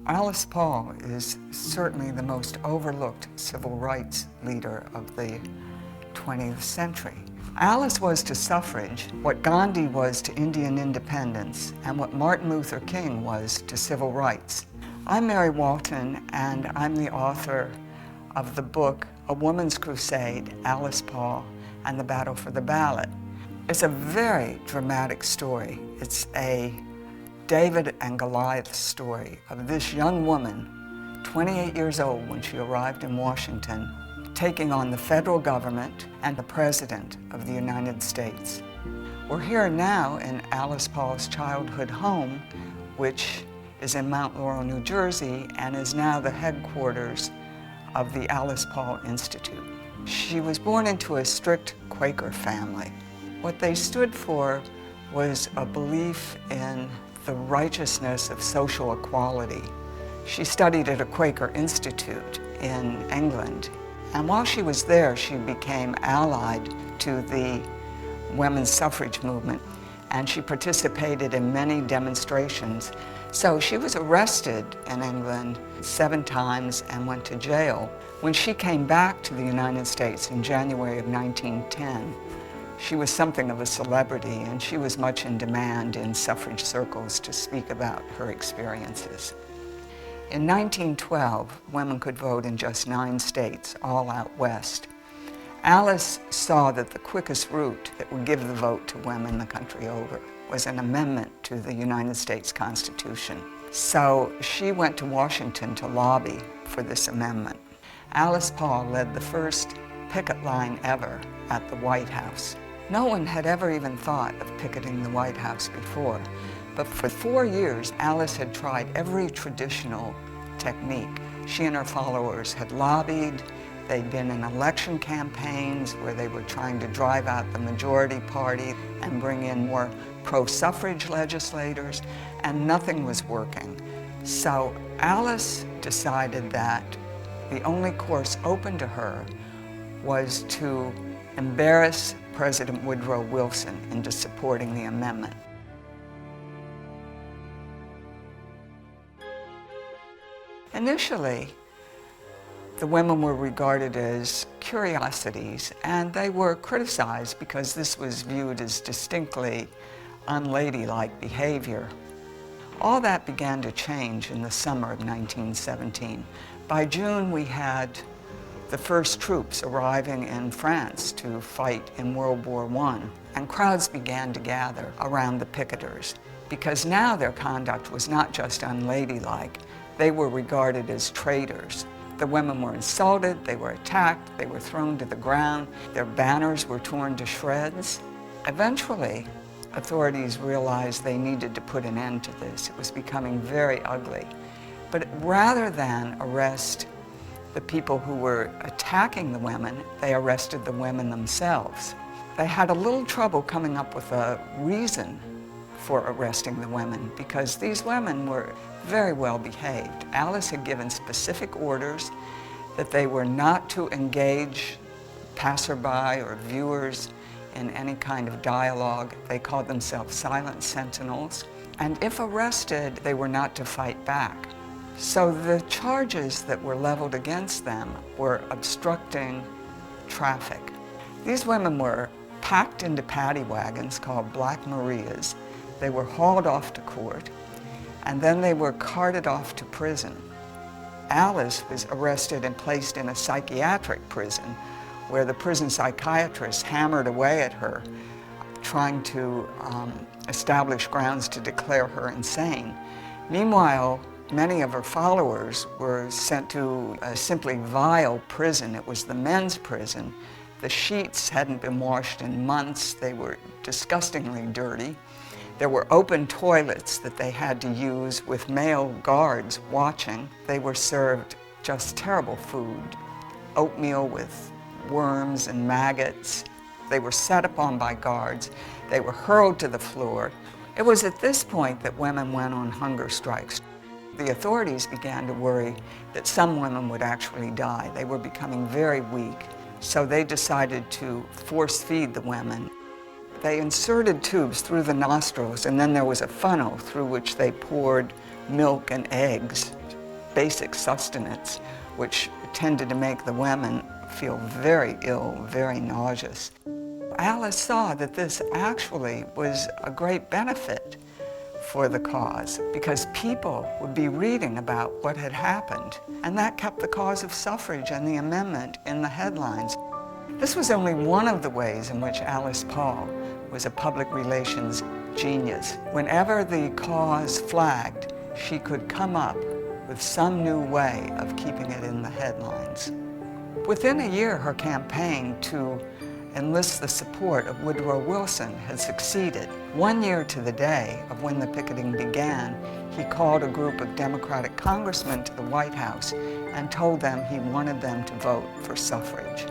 Alice Paul is certainly the most overlooked civil rights leader of the 20th century. Alice was to suffrage what Gandhi was to Indian independence and what Martin Luther King was to civil rights. I'm Mary Walton, and I'm the author of the book A Woman's Crusade, Alice Paul and the Battle for the Ballot. It's a very dramatic story. It's a David and Goliath story of this young woman, 28 years old when she arrived in Washington, taking on the federal government and the President of the United States. We're here now in Alice Paul's childhood home, which is in Mount Laurel, New Jersey, and is now the headquarters of the Alice Paul Institute. She was born into a strict Quaker family. What they stood for was a belief in the righteousness of social equality. She studied at a Quaker institute in England, and while she was there, she became allied to the women's suffrage movement, and she participated in many demonstrations. So she was arrested in England 7 times and went to jail. When she came back to the United States in January of 1910, she was something of a celebrity, and she was much in demand in suffrage circles to speak about her experiences. In 1912, women could vote in just 9 states, all out west. Alice saw that the quickest route that would give the vote to women the country over was an amendment to the United States Constitution. So she went to Washington to lobby for this amendment. Alice Paul led the first picket line ever at the White House. No one had ever even thought of picketing the White House before, but for 4 years, Alice had tried every traditional technique. She and her followers had lobbied. They'd been in election campaigns where they were trying to drive out the majority party and bring in more pro-suffrage legislators, and nothing was working. So Alice decided that the only course open to her was to embarrass President Woodrow Wilson into supporting the amendment. Initially, the women were regarded as curiosities, and they were criticized because this was viewed as distinctly unladylike behavior. All that began to change in the summer of 1917. By June, we had the first troops arriving in France to fight in World War I, and crowds began to gather around the picketers because now their conduct was not just unladylike, they were regarded as traitors. The women were insulted, they were attacked, they were thrown to the ground, their banners were torn to shreds. Eventually, authorities realized they needed to put an end to this. It was becoming very ugly. But rather than arrest the people who were attacking the women, they arrested the women themselves. They had a little trouble coming up with a reason for arresting the women because these women were very well behaved. Alice had given specific orders that they were not to engage passerby or viewers in any kind of dialogue. They called themselves silent sentinels. And if arrested, they were not to fight back. So the charges that were leveled against them were obstructing traffic. These women were packed into paddy wagons called Black Marias. They were hauled off to court, and then they were carted off to prison. Alice was arrested and placed in a psychiatric prison where the prison psychiatrist hammered away at her, trying to establish grounds to declare her insane. Meanwhile, many of her followers were sent to a simply vile prison. It was the men's prison. The sheets hadn't been washed in months. They were disgustingly dirty. There were open toilets that they had to use with male guards watching. They were served just terrible food, oatmeal with worms and maggots. They were set upon by guards. They were hurled to the floor. It was at this point that women went on hunger strikes. The authorities began to worry that some women would actually die. They were becoming very weak, so they decided to force feed the women. They inserted tubes through the nostrils, and then there was a funnel through which they poured milk and eggs basic sustenance, which tended to make the women feel very ill, very nauseous. Alice saw that this actually was a great benefit for the cause, because people would be reading about what had happened, and that kept the cause of suffrage and the amendment in the headlines. This was only one of the ways in which Alice Paul was a public relations genius. Whenever the cause flagged, she could come up with some new way of keeping it in the headlines. Within a year, her campaign to enlist the support of Woodrow Wilson had succeeded. 1 year to the day of when the picketing began, he called a group of Democratic congressmen to the White House and told them he wanted them to vote for suffrage.